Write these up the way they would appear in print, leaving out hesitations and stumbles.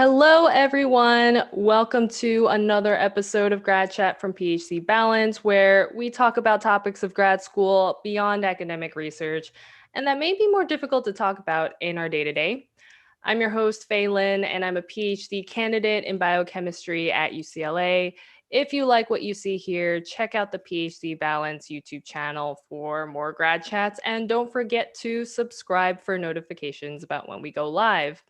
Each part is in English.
Hello, everyone. Welcome to another episode of Grad Chat from PhD Balance, where we talk about topics of grad school beyond academic research and that may be more difficult to talk about in our day-to-day. I'm your host, Layne, and I'm a PhD candidate in biochemistry at UCLA. If you like what you see here, check out the PhD Balance YouTube channel for more grad chats, and don't forget to subscribe for notifications about when we go live.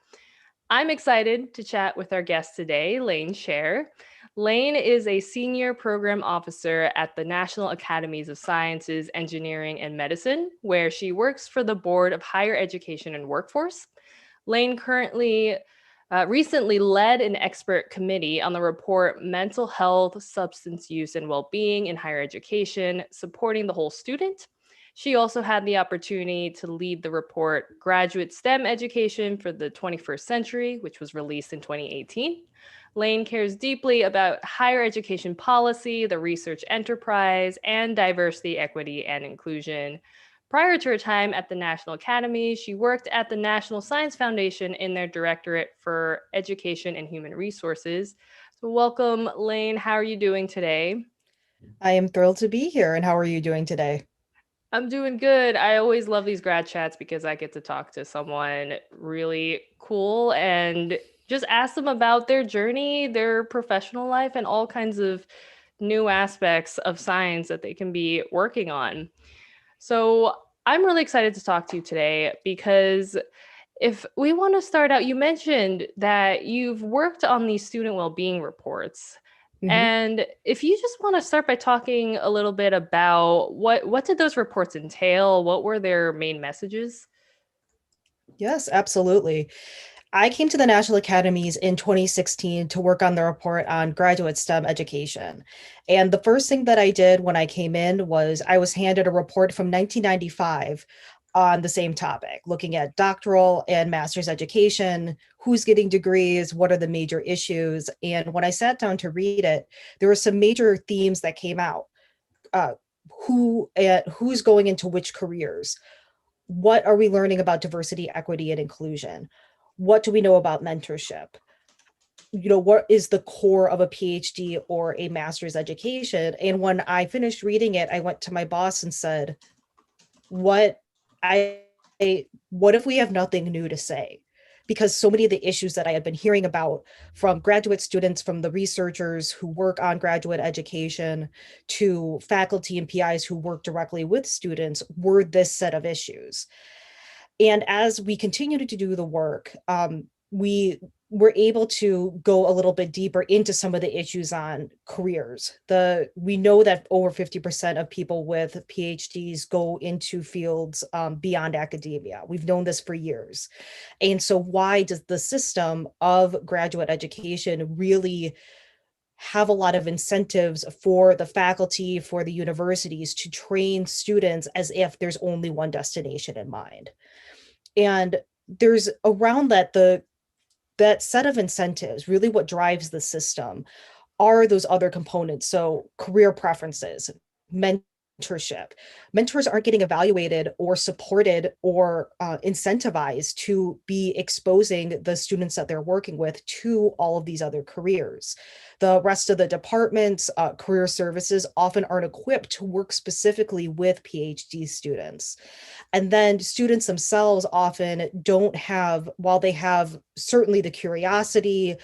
I'm excited to chat with our guest today, Layne Scherer. Layne is a senior program officer at the National Academies of Sciences, Engineering, and Medicine, where she works for the Board of Higher Education and Workforce. Layne recently led an expert committee on the report Mental Health, Substance Use, and Wellbeing in Higher Education, Supporting the Whole Student. She also had the opportunity to lead the report Graduate STEM Education for the 21st Century, which was released in 2018. Layne cares deeply about higher education policy, the research enterprise, and diversity, equity, and inclusion. Prior to her time at the National Academy, she worked at the National Science Foundation in their Directorate for Education and Human Resources. So welcome, Layne. How are you doing today? I am thrilled to be here. And how are you doing today? I'm doing good. I always love these grad chats because I get to talk to someone really cool and just ask them about their journey, their professional life, and all kinds of new aspects of science that they can be working on. So I'm really excited to talk to you today because if we want to start out, you mentioned that you've worked on these student well-being reports. Mhm. And if you just want to start by talking a little bit about what did those reports entail? What were their main messages? Yes, absolutely. I came to the National Academies in 2016 to work on the report on graduate STEM education. And the first thing that I did when I came in was I was handed a report from 1995 on the same topic, looking at doctoral and master's education, who's getting degrees, what are the major issues. And when I sat down to read it, there were some major themes that came out. Uh, who's going into which careers? What are we learning about diversity, equity, and inclusion? What do we know about mentorship? What is the core of a PhD or a master's education? And when I finished reading it, I went to my boss and said, what I what if we have nothing new to say? Because so many of the issues that I had been hearing about from graduate students, from the researchers who work on graduate education, to faculty and PIs who work directly with students, were this set of issues. And as we continued to do the work, we were able to go a little bit deeper into some of the issues on careers. We know that over 50% of people with PhDs go into fields beyond academia. We've known this for years. And so why does the system of graduate education really have a lot of incentives for the faculty, for the universities to train students as if there's only one destination in mind? And there's around that set of incentives, really what drives the system are those other components. So career preferences, mentorship. Mentors aren't getting evaluated or supported or incentivized to be exposing the students that they're working with to all of these other careers. The rest of the departments, career services often aren't equipped to work specifically with PhD students. And then students themselves often don't have, while they have certainly the curiosity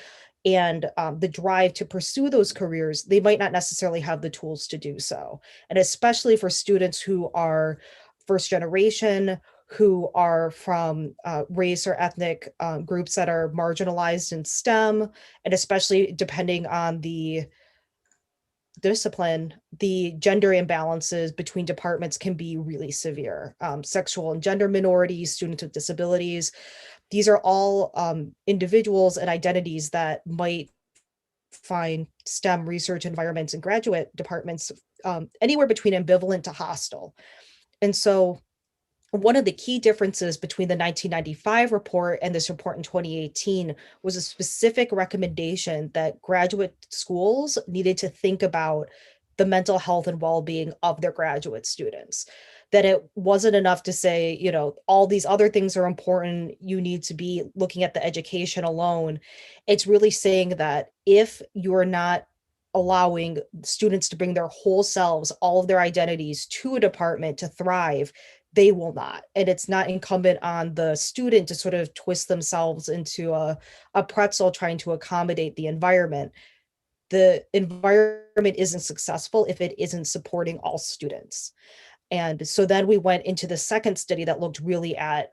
and the drive to pursue those careers, they might not necessarily have the tools to do so. And especially for students who are first generation, who are from race or ethnic groups that are marginalized in STEM, and especially depending on the discipline, the gender imbalances between departments can be really severe. Sexual and gender minorities, students with disabilities, these are all individuals and identities that might find STEM research environments and graduate departments anywhere between ambivalent to hostile. And so one of the key differences between the 1995 report and this report in 2018 was a specific recommendation that graduate schools needed to think about the mental health and well-being of their graduate students. that it wasn't enough to say, all these other things are important. You need to be looking at the education alone. It's really saying that if you're not allowing students to bring their whole selves, all of their identities to a department to thrive, they will not. And it's not incumbent on the student to sort of twist themselves into a pretzel trying to accommodate the environment. The environment isn't successful if it isn't supporting all students. And so then we went into the second study that looked really at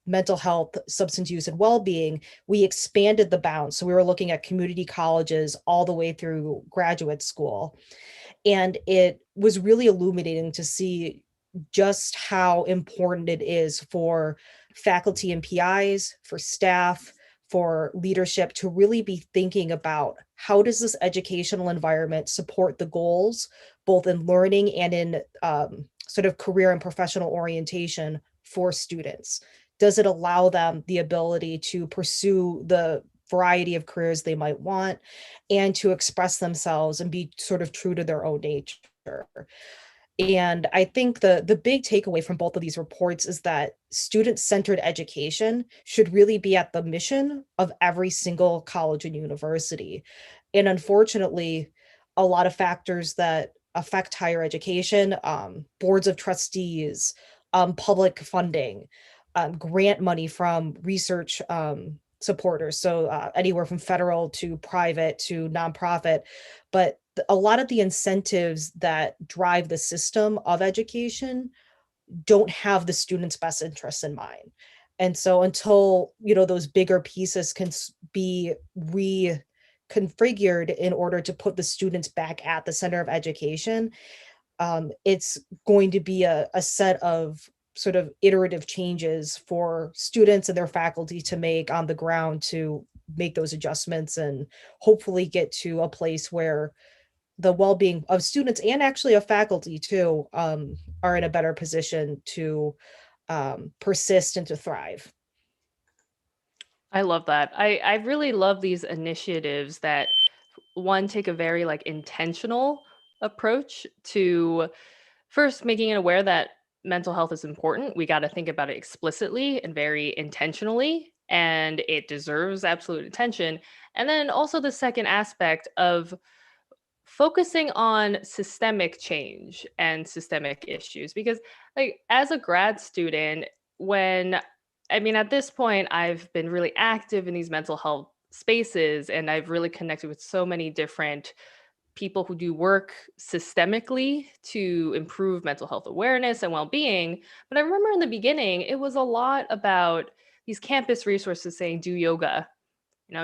mental health, substance use, and well-being. We expanded the bounds. So we were looking at community colleges all the way through graduate school. And it was really illuminating to see just how important it is for faculty and PIs, for staff, for leadership to really be thinking about how does this educational environment support the goals, both in learning and in sort of career and professional orientation for students? Does it allow them the ability to pursue the variety of careers they might want and to express themselves and be sort of true to their own nature? And I think the big takeaway from both of these reports is that student-centered education should really be at the mission of every single college and university. And unfortunately, a lot of factors that affect higher education, boards of trustees, public funding, grant money from research supporters, so anywhere from federal to private to nonprofit, but a lot of the incentives that drive the system of education don't have the student's best interests in mind. And so until, those bigger pieces can be reconfigured in order to put the students back at the center of education, it's going to be a set of sort of iterative changes for students and their faculty to make on the ground to make those adjustments and hopefully get to a place where the well-being of students and actually of faculty too are in a better position to persist and to thrive. I love that. I really love these initiatives that one take a very like intentional approach to first making it aware that mental health is important. We got to think about it explicitly and very intentionally, and it deserves absolute attention. And then also the second aspect of focusing on systemic change and systemic issues because like as a grad student, when I mean at this point I've been really active in these mental health spaces and I've really connected with so many different people who do work systemically to improve mental health awareness and well-being. But I remember in the beginning it was a lot about these campus resources saying do yoga,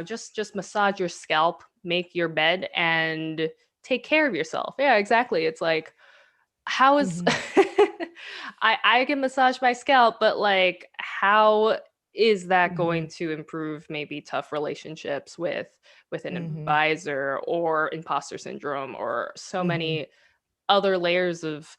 just massage your scalp, make your bed, and take care of yourself. Yeah, exactly. It's like, how is Mhm, I can massage my scalp, but like, how is that mhm, going to improve maybe tough relationships with an mhm, advisor or imposter syndrome or so mhm, many other layers of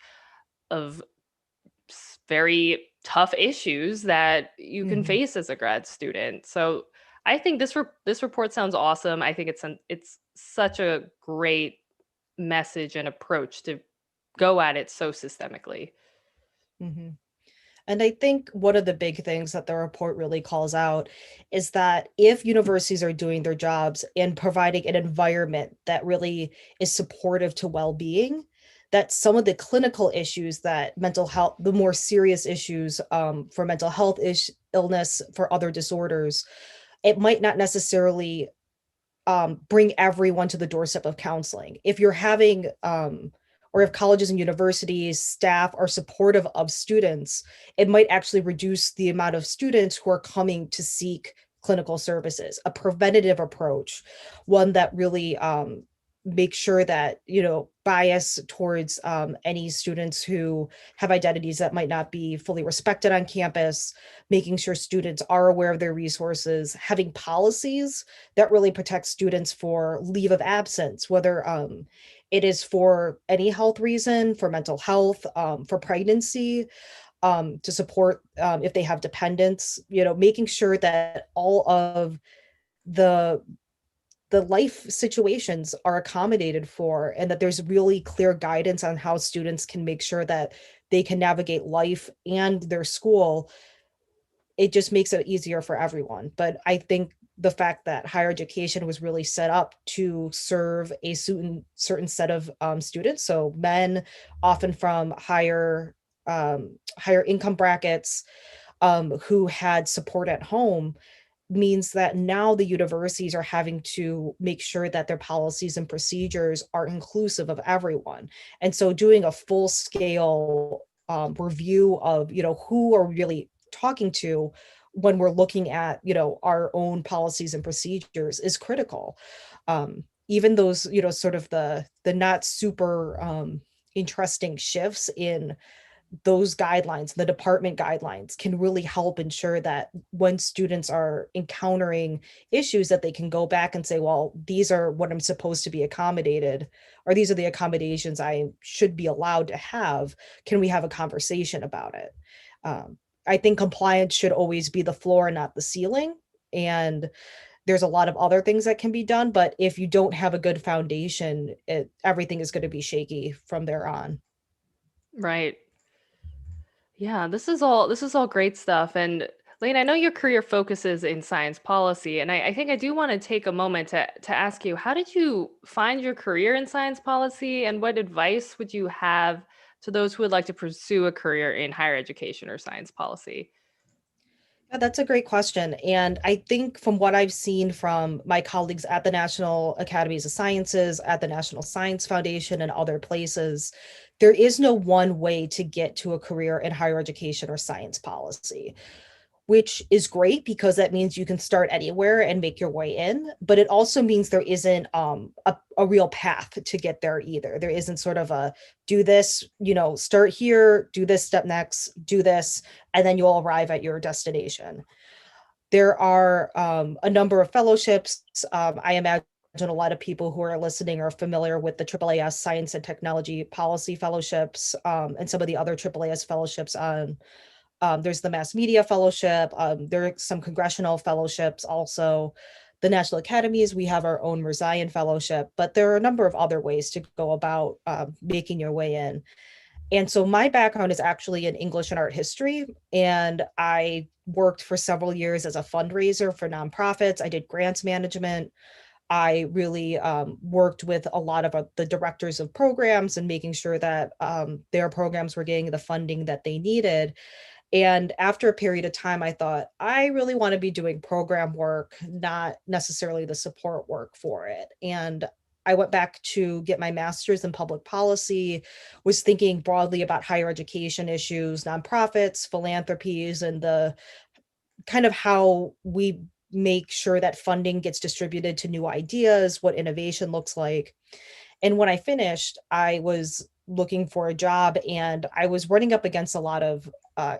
very tough issues that you can mhm, face as a grad student. So I think this report sounds awesome. I think it's such a great message and approach to go at it so systemically. mhm. And I think one of the big things that the report really calls out is that if universities are doing their jobs and providing an environment that really is supportive to well-being, that some of the clinical issues that mental health, the more serious issues for mental health illness, for other disorders, it might not necessarily bring everyone to the doorstep of counseling. If you're having or if colleges and universities staff are supportive of students, it might actually reduce the amount of students who are coming to seek clinical services. A preventative approach, one that really makes sure that bias towards any students who have identities that might not be fully respected on campus, making sure students are aware of their resources, having policies that really protects students for leave of absence, whether it is for any health reason, for mental health, for pregnancy, to support if they have dependents, making sure that all of the the life situations are accommodated for, and that there's really clear guidance on how students can make sure that they can navigate life and their school. It just makes it easier for everyone. But I think the fact that higher education was really set up to serve a certain set of students, so men, often from higher income brackets, who had support at home, means that now the universities are having to make sure that their policies and procedures are inclusive of everyone. And so doing a full scale review of, who are we really talking to when we're looking at, our own policies and procedures is critical. Even those, sort of the not super interesting shifts in those guidelines, the department guidelines, can really help ensure that when students are encountering issues, that they can go back and say, well, these are what I'm supposed to be accommodated, or these are the accommodations I should be allowed to have. Can we have a conversation about it? I think compliance should always be the floor, not the ceiling. And there's a lot of other things that can be done, but if you don't have a good foundation, everything is going to be shaky from there on. Right. Yeah, this is all great stuff. And Layne, I know your career focuses in science policy, and I think I do want to take a moment to ask you, how did you find your career in science policy, and what advice would you have to those who would like to pursue a career in higher education or science policy? Yeah, that's a great question. And I think from what I've seen from my colleagues at the National Academies of Sciences, at the National Science Foundation, and other places, there is no one way to get to a career in higher education or science policy, which is great because that means you can start anywhere and make your way in. But it also means there isn't a real path to get there either. There isn't sort of a do this, start here, do this step next, do this, and then you'll arrive at your destination. There are a number of fellowships. I imagine a lot of people who are listening are familiar with the AAAS Science and Technology Policy Fellowships, and some of the other AAAS fellowships on. There's the Mass Media Fellowship. There are some congressional fellowships also. The National Academies, we have our own Merzion Fellowship, but there are a number of other ways to go about making your way in. And so my background is actually in English and art history, and I worked for several years as a fundraiser for nonprofits. I did grants management. I really worked with a lot of the directors of programs and making sure that their programs were getting the funding that they needed. And after a period of time, I thought, I really want to be doing program work, not necessarily the support work for it. And I went back to get my master's in public policy, was thinking broadly about higher education issues, nonprofits, philanthropies, and the kind of how we make sure that funding gets distributed to new ideas, what innovation looks like. And when I finished, I was looking for a job, and I was running up against a lot of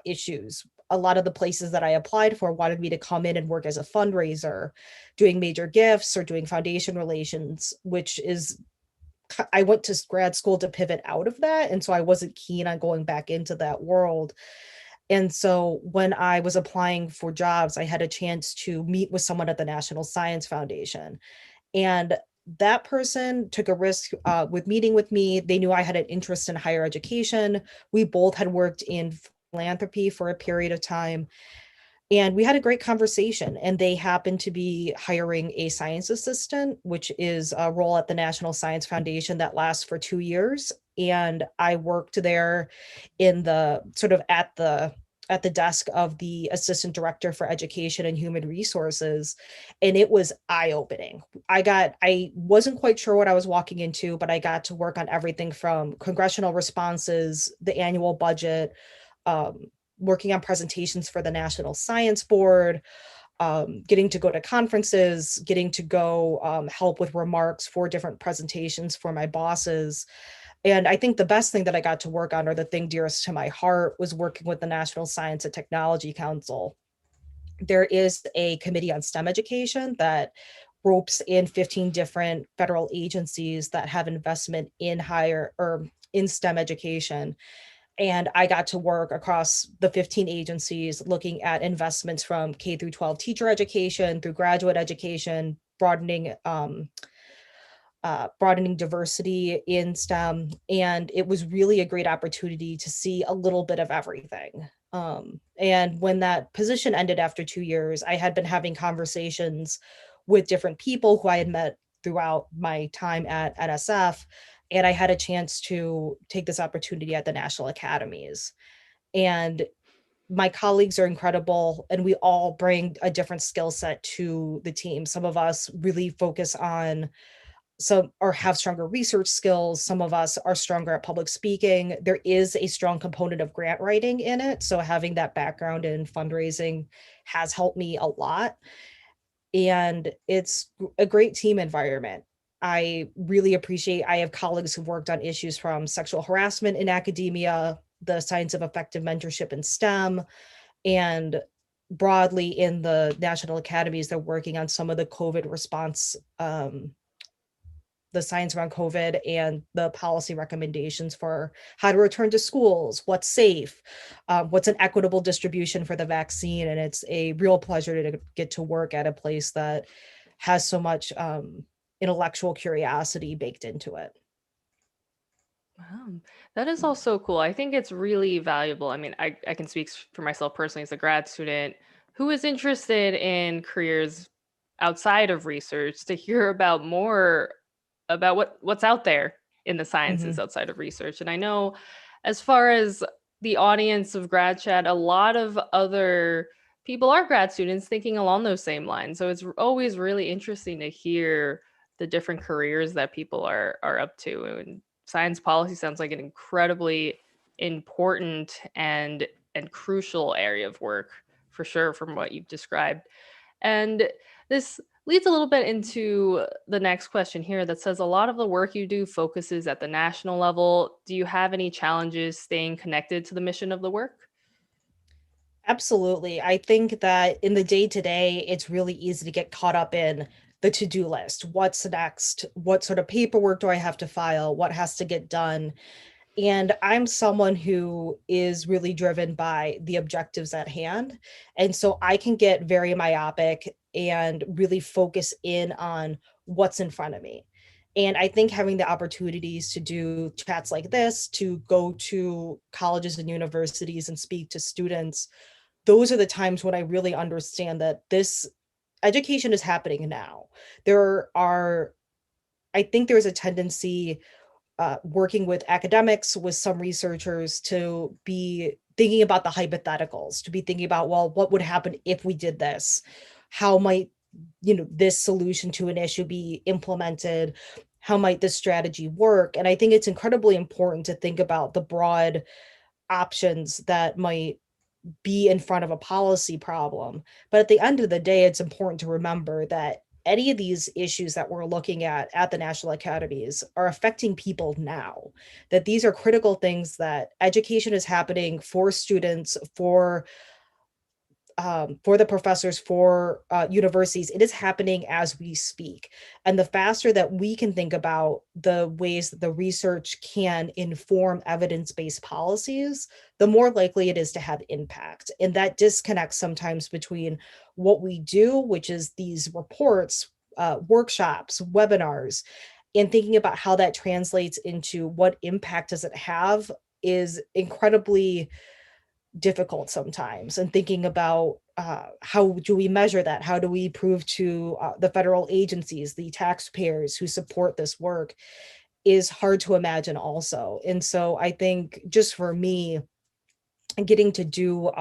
issues. A lot of the places that I applied for wanted me to come in and work as a fundraiser, doing major gifts or doing foundation relations, which is, I went to grad school to pivot out of that. And so I wasn't keen on going back into that world. And so when I was applying for jobs, I had a chance to meet with someone at the National Science Foundation. And that person took a risk with meeting with me. They knew I had an interest in higher education. We both had worked in philanthropy for a period of time. And we had a great conversation. And they happened to be hiring a science assistant, which is a role at the National Science Foundation that lasts for 2 years. And I worked there in the sort of at the desk of the assistant director for education and human resources, and it was eye-opening. I wasn't quite sure what I was walking into, but I got to work on everything from congressional responses, the annual budget, working on presentations for the National Science Board, getting to go to conferences, getting to go help with remarks for different presentations for my bosses. And I think the best thing that I got to work on, or the thing dearest to my heart, was working with the National Science and Technology Council. There is a committee on STEM education that ropes in 15 different federal agencies that have investment in higher or in STEM education. And I got to work across the 15 agencies looking at investments from K through 12 teacher education through graduate education, broadening broadening diversity in STEM. And it was really a great opportunity to see a little bit of everything. And when that position ended after 2 years, I had been having conversations with different people who I had met throughout my time at NSF. And I had a chance to take this opportunity at the National Academies. And my colleagues are incredible, and we all bring a different skill set to the team. Some of us really focus on some or have stronger research skills. Some of us are stronger at public speaking. There is a strong component of grant writing in it. So having that background in fundraising has helped me a lot. And it's a great team environment. I really appreciate, I have colleagues who've worked on issues from sexual harassment in academia, the science of effective mentorship in STEM, and broadly in the national academies, they're working on some of the COVID response, the science around COVID and the policy recommendations for how to return to schools, what's safe, what's an equitable distribution for the vaccine. And it's a real pleasure to get to work at a place that has so much intellectual curiosity baked into it. Wow, that is also cool. I think it's really valuable. I mean, I can speak for myself personally as a grad student who is interested in careers outside of research to hear about more about what's out there in the sciences Mm-hmm. outside of research. And I know as far as the audience of grad chat, a lot of other people are grad students thinking along those same lines. So it's always really interesting to hear the different careers that people are up to. And science policy sounds like an incredibly important and crucial area of work for sure from what you've described. And this leads a little bit into the next question here that says a lot of the work you do focuses at the national level. Do you have any challenges staying connected to the mission of the work? Absolutely. I think that in the day to day, it's really easy to get caught up in the to do list. What's next? What sort of paperwork do I have to file? What has to get done? And I'm someone who is really driven by the objectives at hand. And so I can get very myopic and really focus in on what's in front of me. And I think having the opportunities to do chats like this, to go to colleges and universities and speak to students, those are the times when I really understand that this education is happening now. There are, I think there's a tendency working with academics, with some researchers, to be thinking about the hypotheticals, to be thinking about, well, what would happen if we did this? How might, this solution to an issue be implemented? How might this strategy work? And I think it's incredibly important to think about the broad options that might be in front of a policy problem. But at the end of the day, it's important to remember that any of these issues that we're looking at the national academies are affecting people now, that these are critical things, that education is happening for students, for the professors, for universities. It is happening as we speak. And the faster that we can think about the ways that the research can inform evidence-based policies, the more likely it is to have impact. And that disconnect sometimes between what we do, which is these reports, workshops, webinars, and thinking about how that translates into what impact does it have, is incredibly difficult sometimes. And thinking about how do we measure that? How do we prove to the federal agencies, the taxpayers who support this work, is hard to imagine also. And so I think just for me, getting to do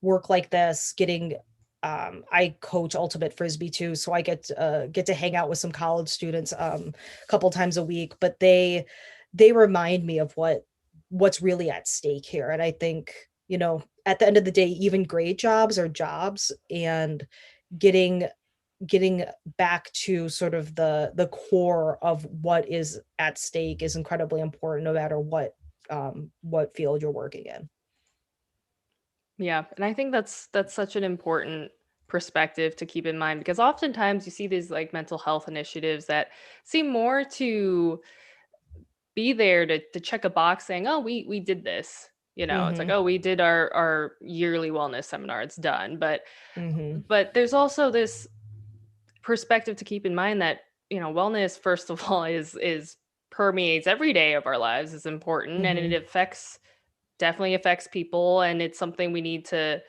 work like this, getting I coach ultimate frisbee too, so I get to hang out with some college students a couple times a week, but they remind me of what's really at stake here. And I think, at the end of the day, even great jobs are jobs, and getting getting back to sort of the core of what is at stake is incredibly important, no matter what field you're working in. Yeah, and I think that's such an important perspective to keep in mind because oftentimes you see these like mental health initiatives that seem more to be there to check a box saying, "Oh, we did this." You know, it's like, Hmm. "Oh, we did our yearly wellness seminar. It's done." But Hmm. there's also this perspective to keep in mind that, wellness, first of all, is permeates every day of our lives, is important, and it Hmm. definitely affects people, and it's something we need to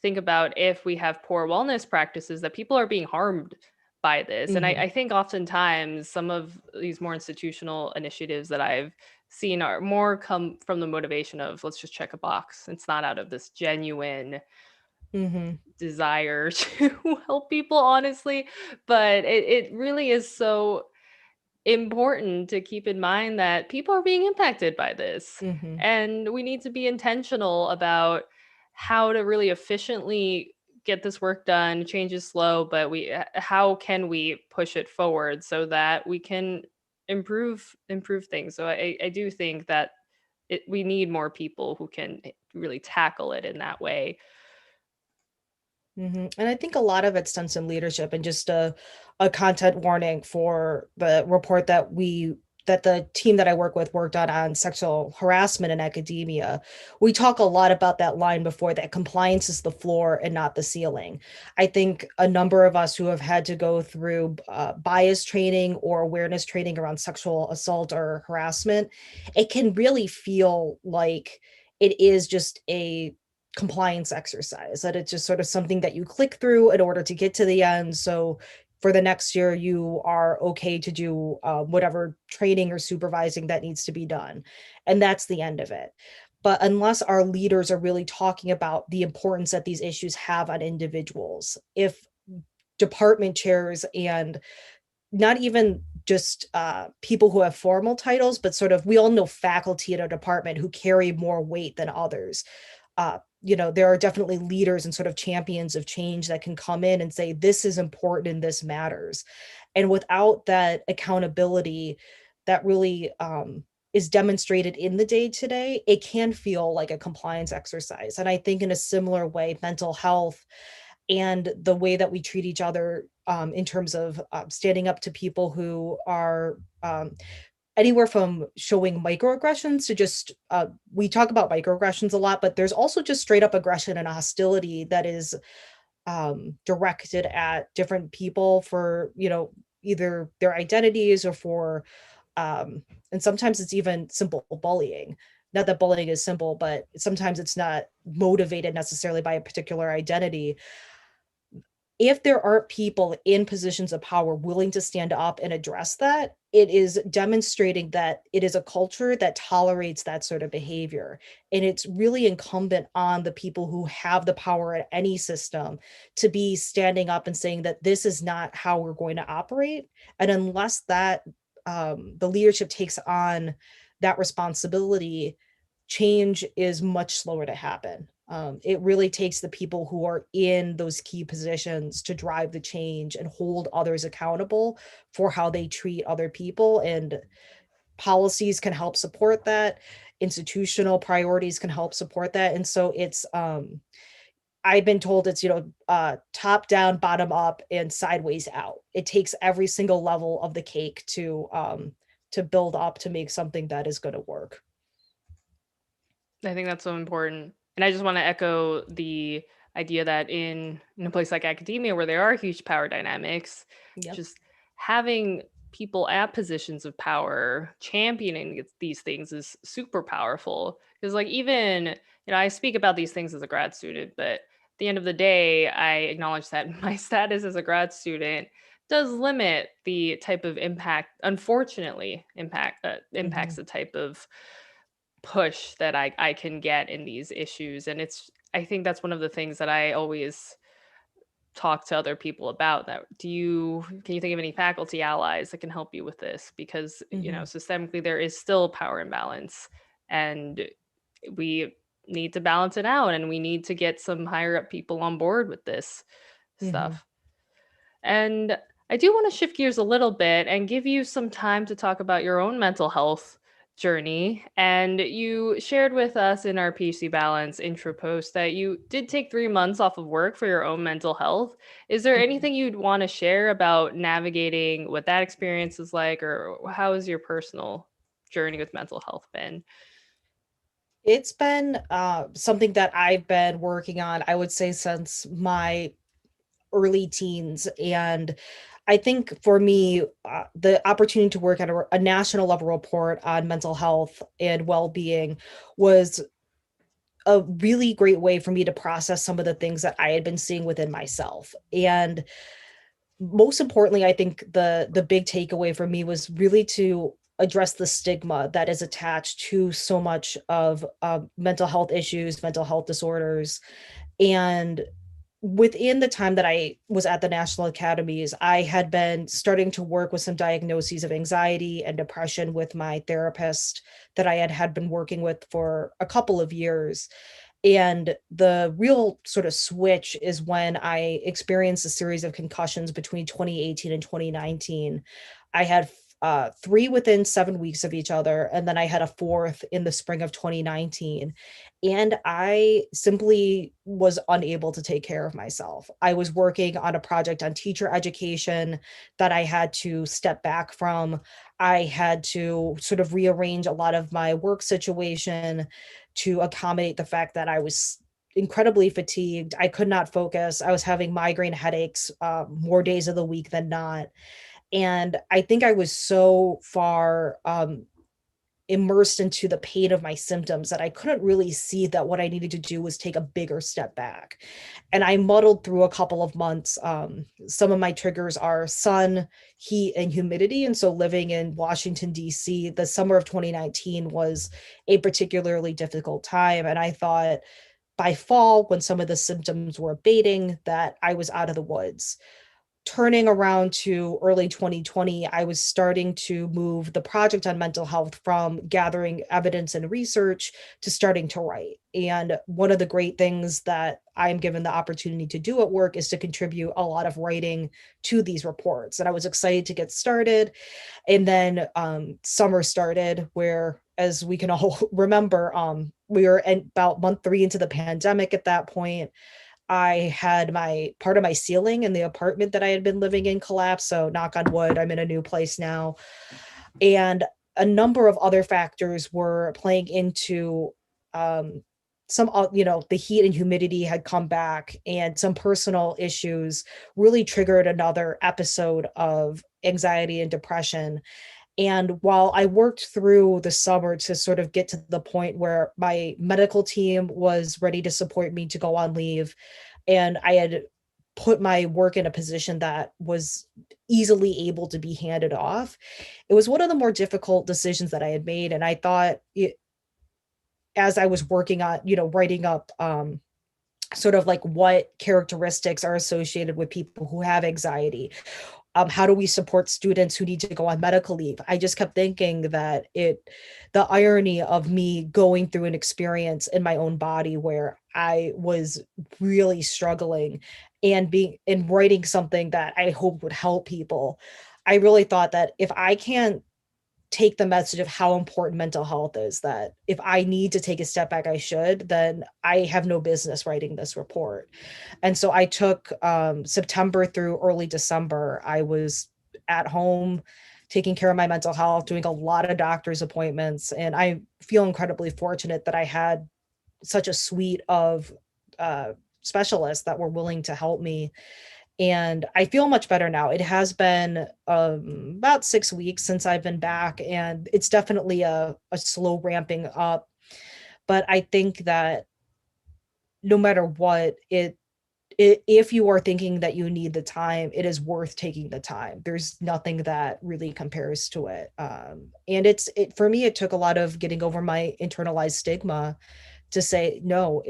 think about if we have poor wellness practices, that people are being harmed by this. And Hmm. I think oftentimes some of these more institutional initiatives that I've seen are more come from the motivation of, let's just check a box. It's not out of this genuine Hmm. desire to help people, honestly. But it really is so important to keep in mind that people are being impacted by this. Hmm. And we need to be intentional about how to really efficiently get this work done. Change is slow, but how can we push it forward so that we can improve things. So I do think that we need more people who can really tackle it in that way. And I think a lot of it's done some leadership and just a content warning for the report that the team that I work with worked on sexual harassment in academia. We talk a lot about that line before, that compliance is the floor and not the ceiling. I think a number of us who have had to go through bias training or awareness training around sexual assault or harassment, it can really feel like it is just a compliance exercise, that it's just sort of something that you click through in order to get to the end. So for the next year, you are okay to do whatever training or supervising that needs to be done. And that's the end of it. But unless our leaders are really talking about the importance that these issues have on individuals, if department chairs and not even just people who have formal titles, but sort of, we all know faculty in a department who carry more weight than others. There are definitely leaders and sort of champions of change that can come in and say, this is important and this matters. And without that accountability that really is demonstrated in the day to day, it can feel like a compliance exercise. And I think in a similar way, mental health and the way that we treat each other in terms of standing up to people who are anywhere from showing microaggressions to just we talk about microaggressions a lot, but there's also just straight up aggression and hostility that is directed at different people for either their identities or for and sometimes it's even simple bullying. Not that bullying is simple, but sometimes it's not motivated necessarily by a particular identity. If there aren't people in positions of power willing to stand up and address that, it is demonstrating that it is a culture that tolerates that sort of behavior. And it's really incumbent on the people who have the power at any system to be standing up and saying that this is not how we're going to operate. And unless the leadership takes on that responsibility, change is much slower to happen. It really takes the people who are in those key positions to drive the change and hold others accountable for how they treat other people. And policies can help support that. Institutional priorities can help support that. And so I've been told it's, top down, bottom up, and sideways out. It takes every single level of the cake to build up to make something that is going to work. I think that's so important. And I just want to echo the idea that in a place like academia where there are huge power dynamics, Yep. just having people at positions of power championing these things is super powerful. Because like even, I speak about these things as a grad student, but at the end of the day, I acknowledge that my status as a grad student does limit the type of impact, unfortunately, impacts Hmm. the type of push that I can get in these issues. And I think that's one of the things that I always talk to other people about. That can you think of any faculty allies that can help you with this? Because, Hmm. systemically there is still power imbalance, and we need to balance it out, and we need to get some higher up people on board with this Hmm. stuff. And I do want to shift gears a little bit and give you some time to talk about your own mental health journey. And you shared with us in our PhD Balance intro post that you did take 3 months off of work for your own mental health. Is there Hmm. anything you'd want to share about navigating what that experience is like, or how has your personal journey with mental health been? It's been something that I've been working on, I would say, since my early teens. And I think for me, the opportunity to work at a national level report on mental health and well-being was a really great way for me to process some of the things that I had been seeing within myself. And most importantly, I think the big takeaway for me was really to address the stigma that is attached to so much of mental health issues, mental health disorders. And within the time that I was at the National Academies, I had been starting to work with some diagnoses of anxiety and depression with my therapist that I had been working with for a couple of years. And the real sort of switch is when I experienced a series of concussions between 2018 and 2019. I had three within 7 weeks of each other, and then I had a fourth in the spring of 2019. And I simply was unable to take care of myself. I was working on a project on teacher education that I had to step back from. I had to sort of rearrange a lot of my work situation to accommodate the fact that I was incredibly fatigued. I could not focus. I was having migraine headaches more days of the week than not. And I think I was so far immersed into the pain of my symptoms that I couldn't really see that what I needed to do was take a bigger step back. And I muddled through a couple of months. Some of my triggers are sun, heat, and humidity. And so living in Washington, D.C., the summer of 2019 was a particularly difficult time. And I thought by fall, when some of the symptoms were abating, that I was out of the woods. Turning around to early 2020, I was starting to move the project on mental health from gathering evidence and research to starting to write. And one of the great things that I'm given the opportunity to do at work is to contribute a lot of writing to these reports. And I was excited to get started. And then summer started, where, as we can all remember, we were about month three into the pandemic at that point. I had my part of my ceiling in the apartment that I had been living in collapse. So knock on wood, I'm in a new place now. And a number of other factors were playing into um, the heat and humidity had come back, and some personal issues really triggered another episode of anxiety and depression. And while I worked through the summer to sort of get to the point where my medical team was ready to support me to go on leave, and I had put my work in a position that was easily able to be handed off, it was one of the more difficult decisions that I had made. And I thought, as I was working on, writing up sort of like what characteristics are associated with people who have anxiety, how do we support students who need to go on medical leave? I just kept thinking that the irony of me going through an experience in my own body where I was really struggling and writing something that I hope would help people. I really thought that if I can't take the message of how important mental health is, that if I need to take a step back, I should, then I have no business writing this report. And so I took September through early December. I was at home taking care of my mental health, doing a lot of doctor's appointments. And I feel incredibly fortunate that I had such a suite of specialists that were willing to help me. And I feel much better now. It has been about 6 weeks since I've been back, and it's definitely a slow ramping up. But I think that no matter what, if you are thinking that you need the time, it is worth taking the time. There's nothing that really compares to it. And for me, it took a lot of getting over my internalized stigma to say, no,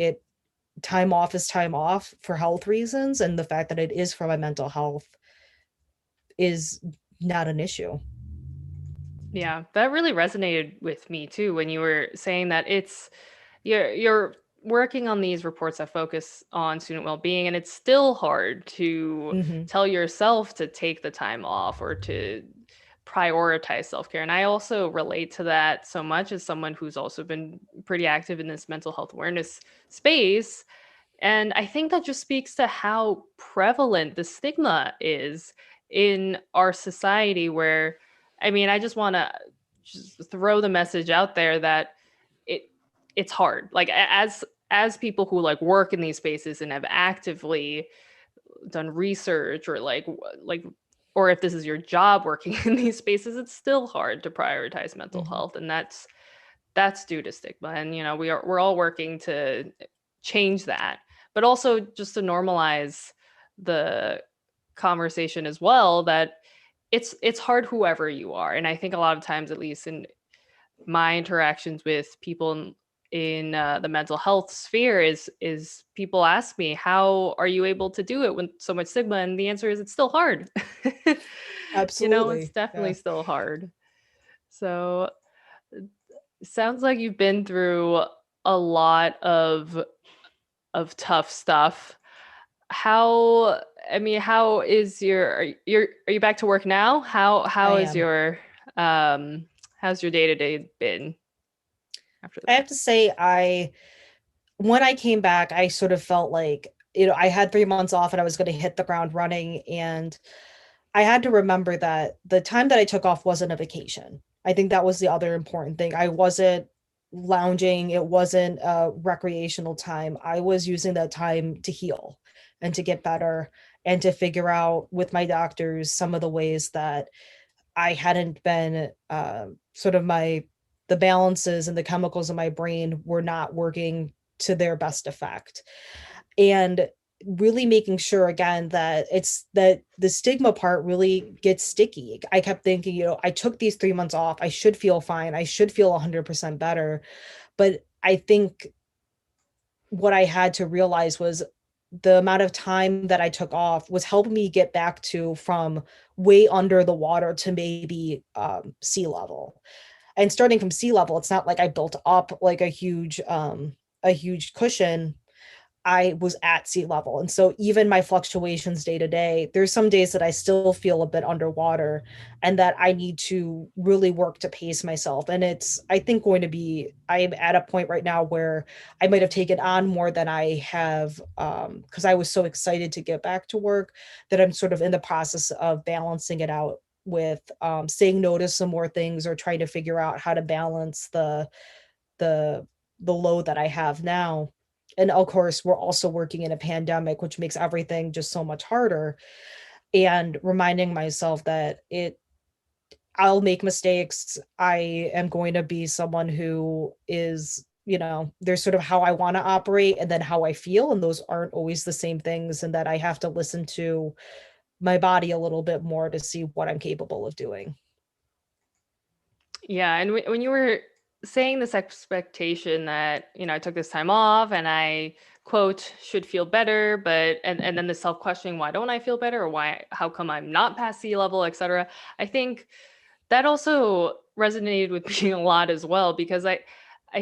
time off is time off for health reasons. And the fact that it is for my mental health is not an issue. Yeah, that really resonated with me too when you were saying that you're working on these reports that focus on student well-being, and it's still hard to Hmm. tell yourself to take the time off or to prioritize self-care. And I also relate to that so much as someone who's also been pretty active in this mental health awareness space. And I think that just speaks to how prevalent the stigma is in our society where, I mean, I just want to just throw the message out there that it it's hard. Like as people who like work in these spaces and have actively done research or like or if this is your job working in these spaces, it's still hard to prioritize mental Mhm. health. And that's due to stigma. And, we're all working to change that, but also just to normalize the conversation as well, that it's hard whoever you are. And I think a lot of times, at least in my interactions with people in the mental health sphere, is people ask me, how are you able to do it with so much stigma? And the answer is, it's still hard. It's Absolutely. definitely Yeah, still hard. So it sounds like you've been through a lot of tough stuff. How, I mean, how is are you back to work now? I How is am. how's your day-to-day been after I that? have to say, when I came back, I sort of felt like, I had 3 months off and I was going to hit the ground running. And I had to remember that the time that I took off wasn't a vacation. I think that was the other important thing. I wasn't lounging, it wasn't a recreational time. I was using that time to heal and to get better and to figure out with my doctors some of the ways that I hadn't been sort of the balances and the chemicals in my brain were not working to their best effect. And really making sure again that it's that the stigma part really gets sticky. I kept thinking, I took these 3 months off. I should feel fine. I should feel 100% better. But I think what I had to realize was the amount of time that I took off was helping me get back to from way under the water to maybe sea level. And starting from sea level, it's not like I built up like a huge cushion. I was at sea level. And so even my fluctuations day to day, there's some days that I still feel a bit underwater and that I need to really work to pace myself. And it's, I think, I'm at a point right now where I might have taken on more than I have, because I was so excited to get back to work, that I'm sort of in the process of balancing it out with saying no to some more things or trying to figure out how to balance the the load that I have now. And of course, we're also working in a pandemic, which makes everything just so much harder. And reminding myself that I'll make mistakes. I am going to be someone who is, there's sort of how I want to operate and then how I feel. And those aren't always the same things. And that I have to listen to my body a little bit more to see what I'm capable of doing. Yeah, and when you were saying this expectation that, I took this time off and I quote should feel better, but and then the self-questioning, why don't I feel better, or how come I'm not past sea level, etc. I think that also resonated with me a lot as well, because I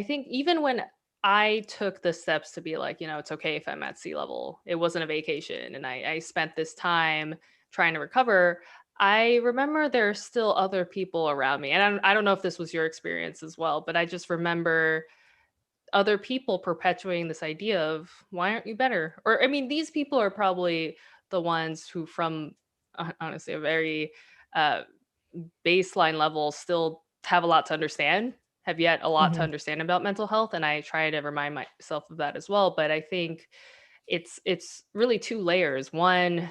think even when I took the steps to be like, it's okay if I'm at sea level, it wasn't a vacation, and I spent this time trying to recover. I remember there are still other people around me. And I don't know if this was your experience as well, but I just remember other people perpetuating this idea of, why aren't you better? Or, I mean, these people are probably the ones who, from honestly a very uh, baseline level, still have a lot to understand, have yet a lot to Hmm. understand about mental health. And I try to remind myself of that as well. But I think it's really two layers. One,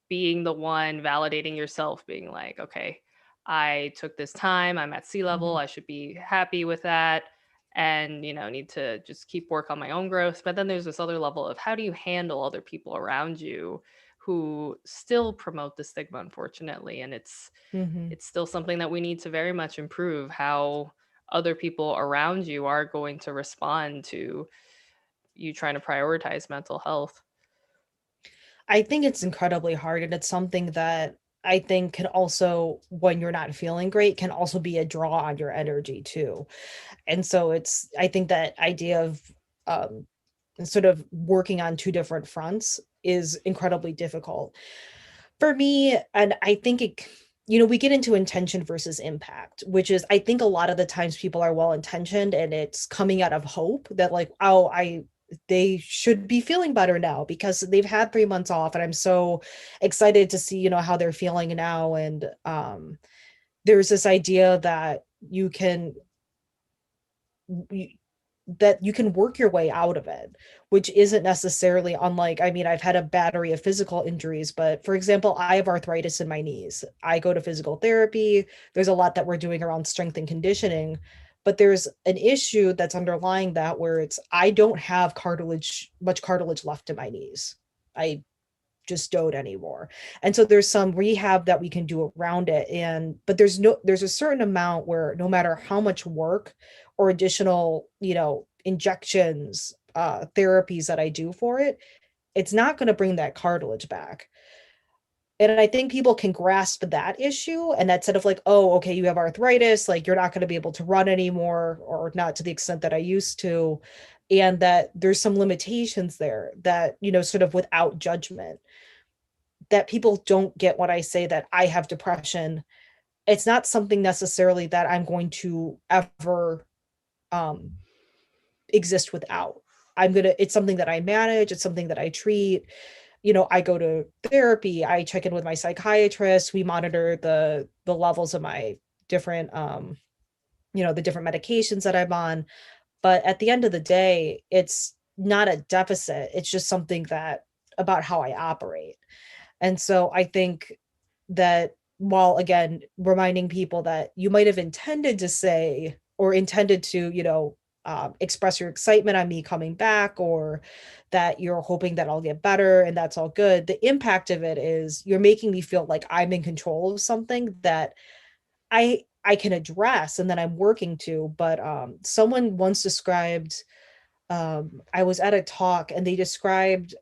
being the one validating yourself, being like, okay, I took this time, I'm at sea level, Hmm. I should be happy with that, and need to just keep work on my own growth. But then there's this other level of, how do you handle other people around you who still promote the stigma, unfortunately. And Hmm. it's still something that we need to very much improve, how other people around you are going to respond to you trying to prioritize mental health. I think it's incredibly hard, and it's something that I think can also, when you're not feeling great, can also be a draw on your energy too. And so I think that idea of um, sort of working on two different fronts is incredibly difficult for me. And I think we get into intention versus impact, which is, I think a lot of the times people are well intentioned and it's coming out of hope that like, oh, they should be feeling better now because they've had 3 months off and I'm so excited to see, how they're feeling now. And there's this idea that that you can work your way out of it, which isn't necessarily unlike, I mean, I've had a battery of physical injuries, but for example, I have arthritis in my knees. I go to physical therapy. There's a lot that we're doing around strength and conditioning, but there's an issue that's underlying that where it's I don't have much cartilage left in my knees. I just don't anymore. And so there's some rehab that we can do around it. And but there's a certain amount where no matter how much work or additional, injections, therapies that I do for it, it's not going to bring that cartilage back. And I think people can grasp that issue and that set of like, oh, okay, you have arthritis, like you're not going to be able to run anymore, or not to the extent that I used to. And that there's some limitations there that, sort of without judgment, that people don't get when I say that I have depression. It's not something necessarily that I'm going to ever um, exist without. It's something that I manage, it's something that I treat. I go to therapy, I check in with my psychiatrist, we monitor the levels of my different, the different medications that I'm on. But at the end of the day, it's not a deficit. It's just something that about how I operate. And so I think that while again reminding people that you might have intended to say or intended to, express your excitement on me coming back, or that you're hoping that I'll get better and that's all good, the impact of it is you're making me feel like I'm in control of something that I can address and that I'm working to. But someone once described, I was at a talk and they described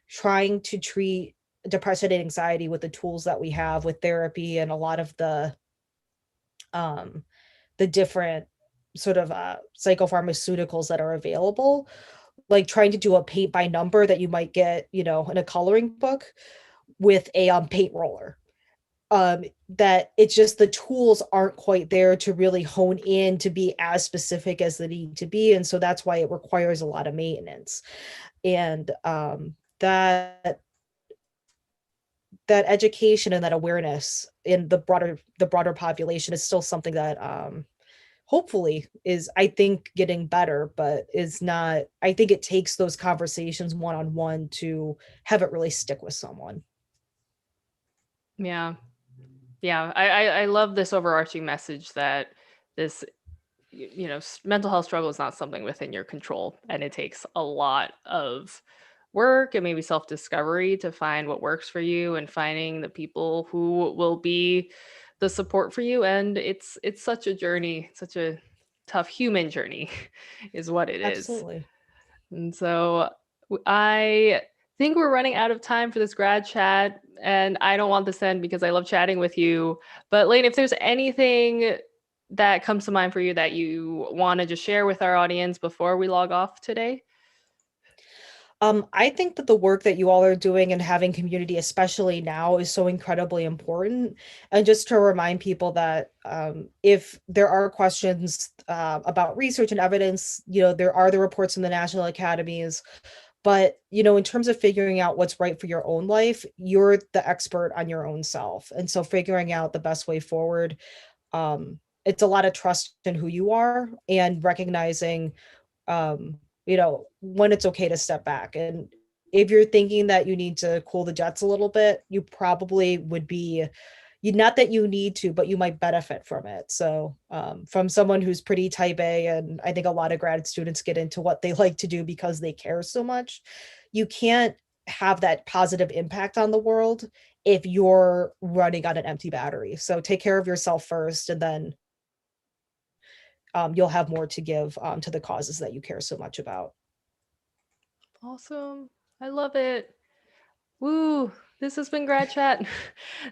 trying to treat depression and anxiety with the tools that we have with therapy and a lot of um, the different sort of psychopharmaceuticals that are available, like trying to do a paint by number that you might get, in a coloring book with a paint roller. That it's just the tools aren't quite there to really hone in to be as specific as they need to be. And so that's why it requires a lot of maintenance. And that education and that awareness in the broader population is still something that hopefully is, I think, getting better, but is not. I think it takes those conversations one-on-one to have it really stick with someone. Yeah. Yeah. I love this overarching message that this, mental health struggle is not something within your control. And it takes a lot of work and maybe self discovery to find what works for you and finding the people who will be the support for you. And it's such a journey, such a tough human journey, is what it is. Absolutely. And so I think we're running out of time for this grad chat, and I don't want this to end because I love chatting with you. But Layne, if there's anything that comes to mind for you that you want to just share with our audience before we log off today. I think that the work that you all are doing and having community, especially now, is so incredibly important. And just to remind people that if there are questions about research and evidence, there are the reports from the National Academies. But, in terms of figuring out what's right for your own life, you're the expert on your own self. And so figuring out the best way forward, it's a lot of trust in who you are and recognizing when it's okay to step back. And if you're thinking that you need to cool the jets a little bit, you probably would be, not that you need to, but you might benefit from it. So, from someone who's pretty type A, and I think a lot of grad students get into what they like to do because they care so much, you can't have that positive impact on the world if you're running on an empty battery. So take care of yourself first, and then you'll have more to give to the causes that you care so much about. Awesome. I love it. Woo, this has been Grad Chat.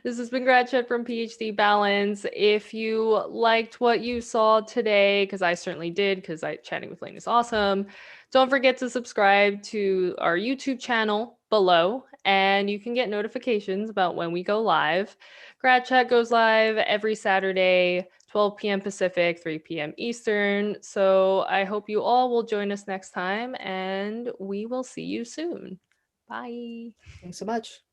This has been Grad Chat from PhD Balance. If you liked what you saw today, because I certainly did, because chatting with Layne is awesome, don't forget to subscribe to our YouTube channel below, and you can get notifications about when we go live. Grad Chat goes live every Saturday, 12 p.m. Pacific, 3 p.m. Eastern. So I hope you all will join us next time, and we will see you soon. Bye. Thanks so much.